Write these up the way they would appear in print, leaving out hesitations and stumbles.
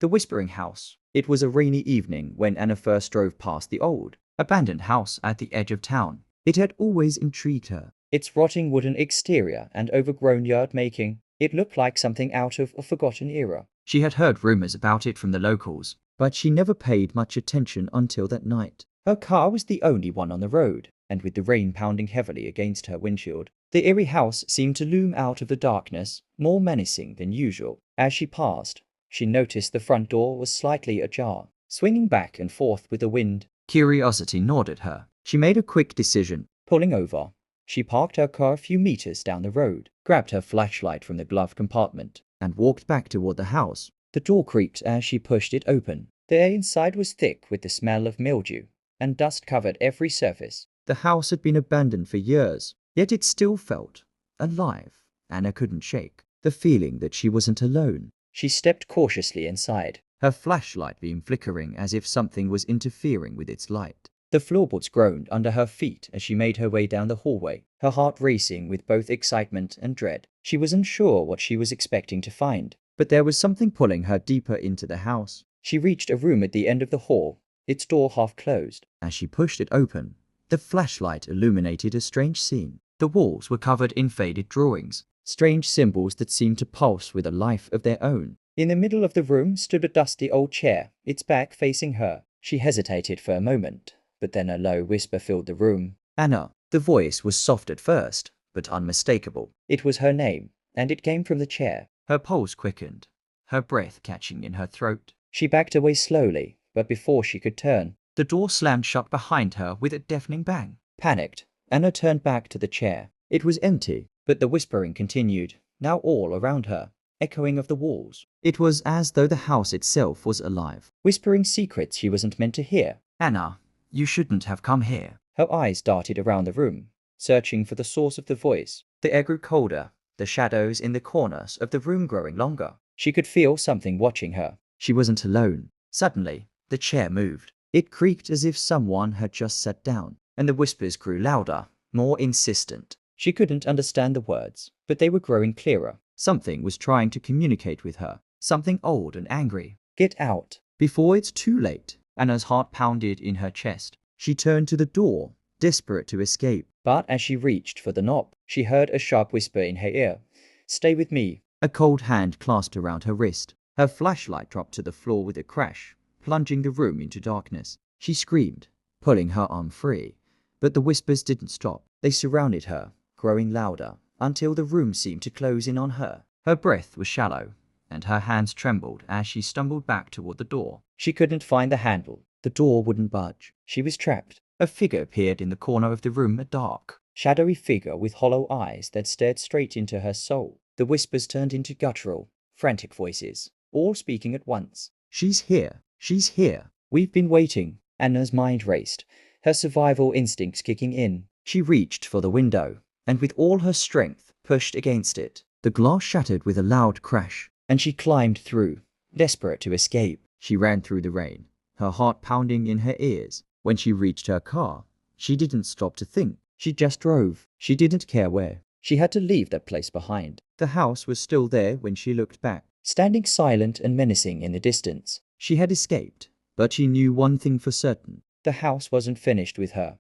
The Whispering House. It was a rainy evening when Anna first drove past the old, abandoned house at the edge of town. It had always intrigued her. Its rotting wooden exterior and overgrown yard making, it looked like something out of a forgotten era. She had heard rumors about it from the locals, but she never paid much attention until that night. Her car was the only one on the road, and with the rain pounding heavily against her windshield, the eerie house seemed to loom out of the darkness, more menacing than usual. As she passed, she noticed the front door was slightly ajar, swinging back and forth with the wind. Curiosity gnawed at her. She made a quick decision. Pulling over, she parked her car a few meters down the road, grabbed her flashlight from the glove compartment, and walked back toward the house. The door creaked as she pushed it open. The air inside was thick with the smell of mildew, and dust covered every surface. The house had been abandoned for years, yet it still felt alive. Anna couldn't shake the feeling that she wasn't alone. She stepped cautiously inside, her flashlight beam flickering as if something was interfering with its light. The floorboards groaned under her feet as she made her way down the hallway, her heart racing with both excitement and dread. She was unsure what she was expecting to find, but there was something pulling her deeper into the house. She reached a room at the end of the hall, its door half closed. As she pushed it open, the flashlight illuminated a strange scene. The walls were covered in faded drawings, strange symbols that seemed to pulse with a life of their own. In the middle of the room stood a dusty old chair, its back facing her. She hesitated for a moment, but then a low whisper filled the room. Anna. The voice was soft at first, but unmistakable. It was her name, and it came from the chair. Her pulse quickened, her breath catching in her throat. She backed away slowly, but before she could turn, the door slammed shut behind her with a deafening bang. Panicked, Anna turned back to the chair. It was empty, but the whispering continued, now all around her, echoing of the walls. It was as though the house itself was alive, whispering secrets she wasn't meant to hear. Anna, you shouldn't have come here. Her eyes darted around the room, searching for the source of the voice. The air grew colder, the shadows in the corners of the room growing longer. She could feel something watching her. She wasn't alone. Suddenly, the chair moved. It creaked as if someone had just sat down, and the whispers grew louder, more insistent. She couldn't understand the words, but they were growing clearer. Something was trying to communicate with her, something old and angry. Get out, before it's too late. Anna's heart pounded in her chest. She turned to the door, desperate to escape. But as she reached for the knob, she heard a sharp whisper in her ear. Stay with me. A cold hand clasped around her wrist. Her flashlight dropped to the floor with a crash, plunging the room into darkness. She screamed, pulling her arm free. But the whispers didn't stop. They surrounded her, growing louder, until the room seemed to close in on her. Her breath was shallow, and her hands trembled as she stumbled back toward the door. She couldn't find the handle. The door wouldn't budge. She was trapped. A figure appeared in the corner of the room, a dark, shadowy figure with hollow eyes that stared straight into her soul. The whispers turned into guttural, frantic voices, all speaking at once. She's here. She's here. We've been waiting. Anna's mind raced, her survival instincts kicking in. She reached for the window, and with all her strength, pushed against it. The glass shattered with a loud crash, and she climbed through, desperate to escape. She ran through the rain, her heart pounding in her ears. When she reached her car, she didn't stop to think. She just drove. She didn't care where. She had to leave that place behind. The house was still there when she looked back, standing silent and menacing in the distance. She had escaped, but she knew one thing for certain. The house wasn't finished with her.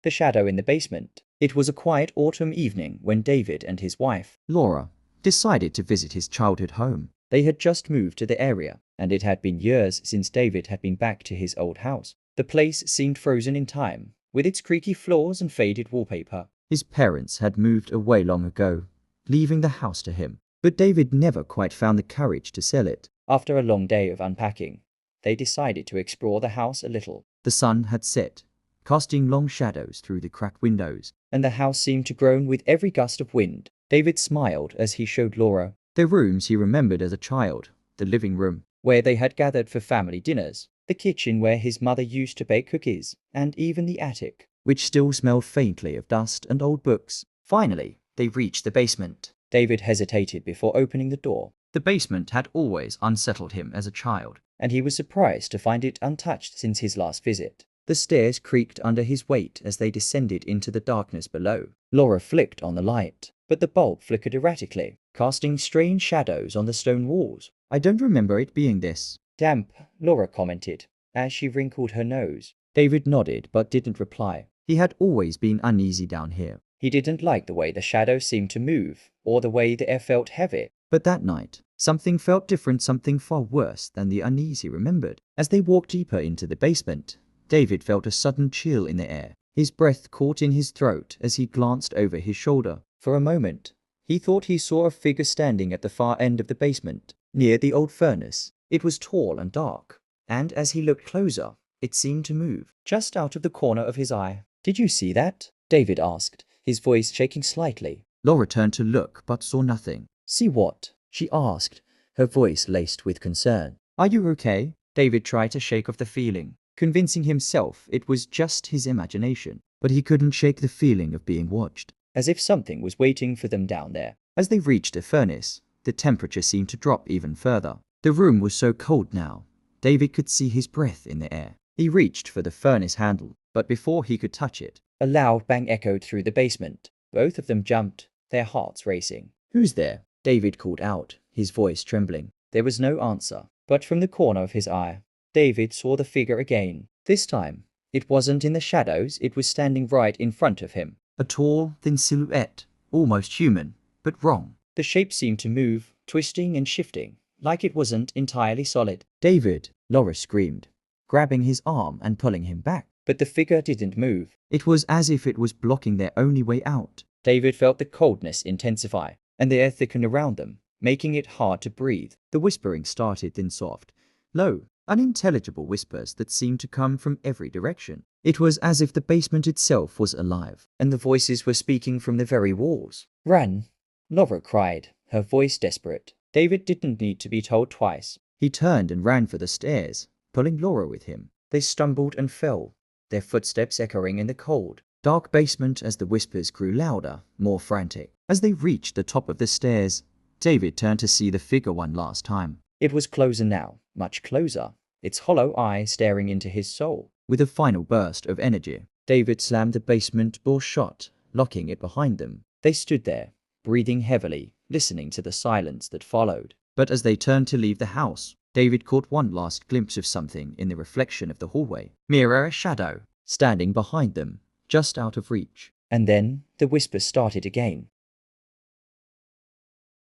The shadow in the basement. It was a quiet autumn evening when David and his wife, Laura, decided to visit his childhood home. They had just moved to the area, and it had been years since David had been back to his old house. The place seemed frozen in time, with its creaky floors and faded wallpaper. His parents had moved away long ago, leaving the house to him. But David never quite found the courage to sell it. After a long day of unpacking, they decided to explore the house a little. The sun had set, casting long shadows through the cracked windows, and the house seemed to groan with every gust of wind. David smiled as he showed Laura the rooms he remembered as a child, the living room, where they had gathered for family dinners, the kitchen where his mother used to bake cookies, and even the attic, which still smelled faintly of dust and old books. Finally, they reached the basement. David hesitated before opening the door. The basement had always unsettled him as a child, and he was surprised to find it untouched since his last visit. The stairs creaked under his weight as they descended into the darkness below. Laura flicked on the light, but the bulb flickered erratically, casting strange shadows on the stone walls. I don't remember it being this damp, Laura commented, as she wrinkled her nose. David nodded but didn't reply. He had always been uneasy down here. He didn't like the way the shadows seemed to move, or the way the air felt heavy. But that night, something felt different, something far worse than the unease he remembered. As they walked deeper into the basement, David felt a sudden chill in the air. His breath caught in his throat as he glanced over his shoulder. For a moment, he thought he saw a figure standing at the far end of the basement, near the old furnace. It was tall and dark, and as he looked closer, it seemed to move, just out of the corner of his eye. Did you see that? David asked, his voice shaking slightly. Laura turned to look but saw nothing. See what? She asked, her voice laced with concern. Are you okay? David tried to shake off the feeling, convincing himself it was just his imagination. But he couldn't shake the feeling of being watched, as if something was waiting for them down there. As they reached the furnace, the temperature seemed to drop even further. The room was so cold now, David could see his breath in the air. He reached for the furnace handle, but before he could touch it, a loud bang echoed through the basement. Both of them jumped, their hearts racing. Who's there? David called out, his voice trembling. There was no answer, but from the corner of his eye, David saw the figure again. This time, it wasn't in the shadows, it was standing right in front of him. A tall, thin silhouette, almost human, but wrong. The shape seemed to move, twisting and shifting, like it wasn't entirely solid. David, Laura screamed, grabbing his arm and pulling him back. But the figure didn't move. It was as if it was blocking their only way out. David felt the coldness intensify, and the air thicken around them, making it hard to breathe. The whispering started in soft, low, unintelligible whispers that seemed to come from every direction. It was as if the basement itself was alive, and the voices were speaking from the very walls. Run! Laura cried, her voice desperate. David didn't need to be told twice. He turned and ran for the stairs, pulling Laura with him. They stumbled and fell, their footsteps echoing in the cold, dark basement as the whispers grew louder, more frantic. As they reached the top of the stairs, David turned to see the figure one last time. It was closer now, much closer, its hollow eye staring into his soul. With a final burst of energy, David slammed the basement door shut, locking it behind them. They stood there, breathing heavily, listening to the silence that followed. But as they turned to leave the house, David caught one last glimpse of something in the reflection of the hallway. Mirror a shadow, standing behind them, just out of reach. And then the whispers started again.